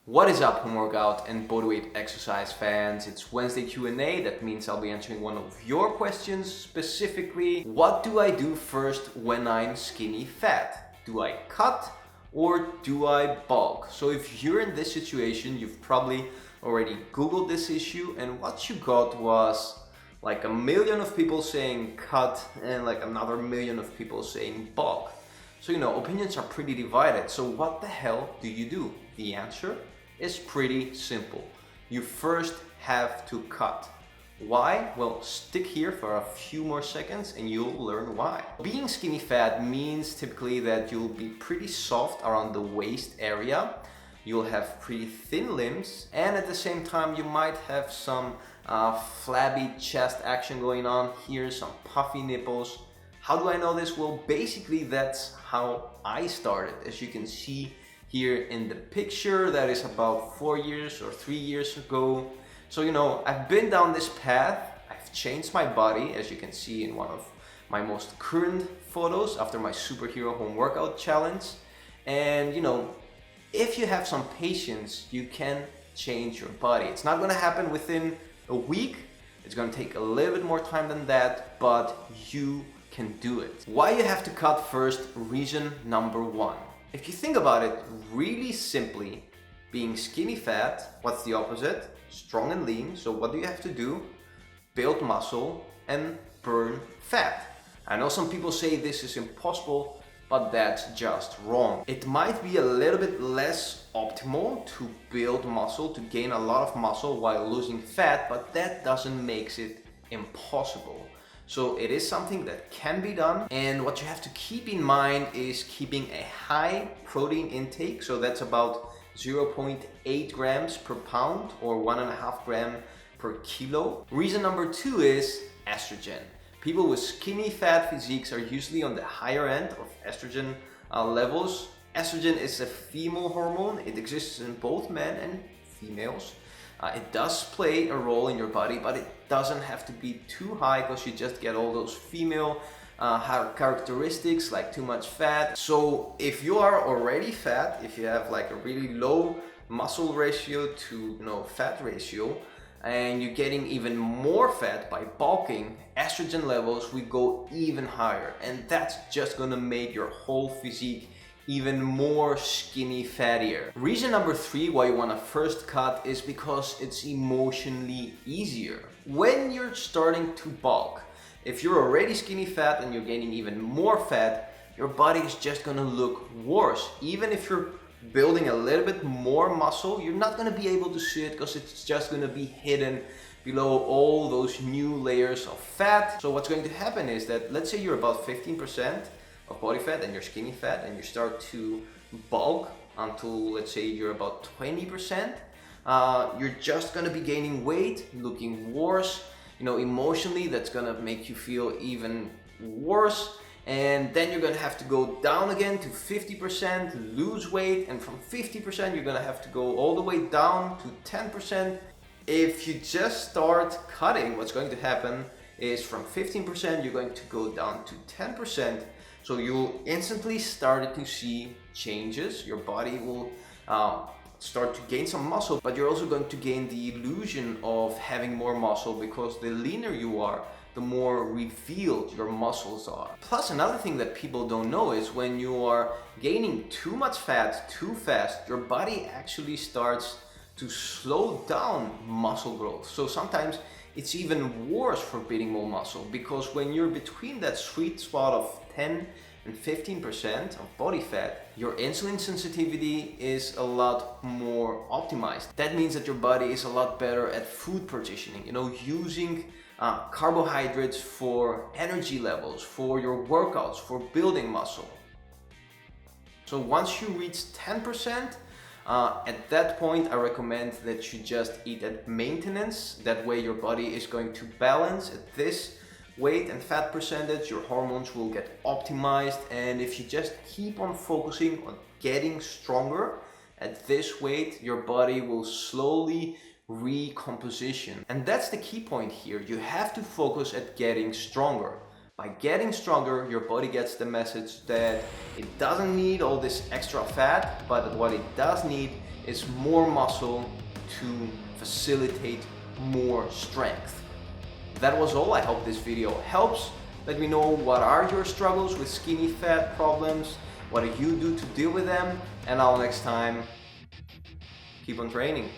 What is up, home workout and bodyweight exercise fans? It's Wednesday Q&A. That means I'll be answering one of your questions, specifically, what do I do first when I'm skinny fat? Do I cut or do I bulk? So if you're in this situation, you've probably already Googled this issue, and what you got was like 1 million of people saying cut and like another 1 million of people saying bulk. So opinions are pretty divided. So what the hell do you do? The answer is pretty simple. You first have to cut. Why? Well, stick here for a few more seconds and you'll learn why. Being skinny fat means typically that you'll be pretty soft around the waist area. You'll have pretty thin limbs, and at the same time you might have some flabby chest action going on here, some puffy nipples. How do I know this? Well, basically that's how I started. As you can see here in the picture, that is about 4 years or 3 years ago. So I've been down this path. I've changed my body, as you can see in one of my most current photos after my superhero home workout challenge. And if you have some patience, you can change your body. It's not going to happen within a week. It's going to take a little bit more time than that, but you can do it. Why you have to cut first? Reason number one. If you think about it really simply, being skinny fat, what's the opposite? Strong and lean. So what do you have to do? Build muscle and burn fat. I know some people say this is impossible, but that's just wrong. It might be a little bit less optimal to build muscle, to gain a lot of muscle while losing fat, but that doesn't make it impossible. So it is something that can be done, and what you have to keep in mind is keeping a high protein intake. So that's about 0.8 grams per pound or 1.5 gram per kilo. Reason number two is estrogen. People with skinny fat physiques are usually on the higher end of estrogen levels. Estrogen is a female hormone. It exists in both men and females. It does play a role in your body, but it doesn't have to be too high because you just get all those female characteristics like too much fat. So if you are already fat, if you have like a really low muscle ratio to fat ratio, and you're getting even more fat by bulking, estrogen levels will go even higher, and that's just gonna make your whole physique even more skinny fattier. Reason number three why you want to first cut is because it's emotionally easier. When you're starting to bulk, if you're already skinny fat and you're gaining even more fat, your body is just gonna look worse. Even if you're building a little bit more muscle, you're not gonna be able to see it because it's just gonna be hidden below all those new layers of fat. So what's going to happen is that, let's say you're about 15% of body fat and you're skinny fat, and you start to bulk until, let's say, you're about 20%, you're just gonna be gaining weight, looking worse. Emotionally, that's gonna make you feel even worse. And then you're gonna have to go down again to 50%, lose weight, and from 50% you're gonna have to go all the way down to 10%. If you just start cutting, what's going to happen is from 15% you're going to go down to 10%. So you'll instantly start to see changes. Your body will start to gain some muscle, but you're also going to gain the illusion of having more muscle, because the leaner you are, the more revealed your muscles are. Plus, another thing that people don't know is when you are gaining too much fat too fast, your body actually starts to slow down muscle growth. So sometimes it's even worse for building more muscle, because when you're between that sweet spot of 10 and 15% of body fat, your insulin sensitivity is a lot more optimized. That means that your body is a lot better at food partitioning, using carbohydrates for energy levels, for your workouts, for building muscle. So once you reach 10%, at that point, I recommend that you just eat at maintenance. That way your body is going to balance at this weight and fat percentage. Your hormones will get optimized, and if you just keep on focusing on getting stronger at this weight, your body will slowly recomposition. And that's the key point here. You have to focus at getting stronger. By getting stronger, your body gets the message that it doesn't need all this extra fat, but what it does need is more muscle to facilitate more strength. That was all. I hope this video helps. Let me know what are your struggles with skinny fat problems, what do you do to deal with them, and until next time, keep on training.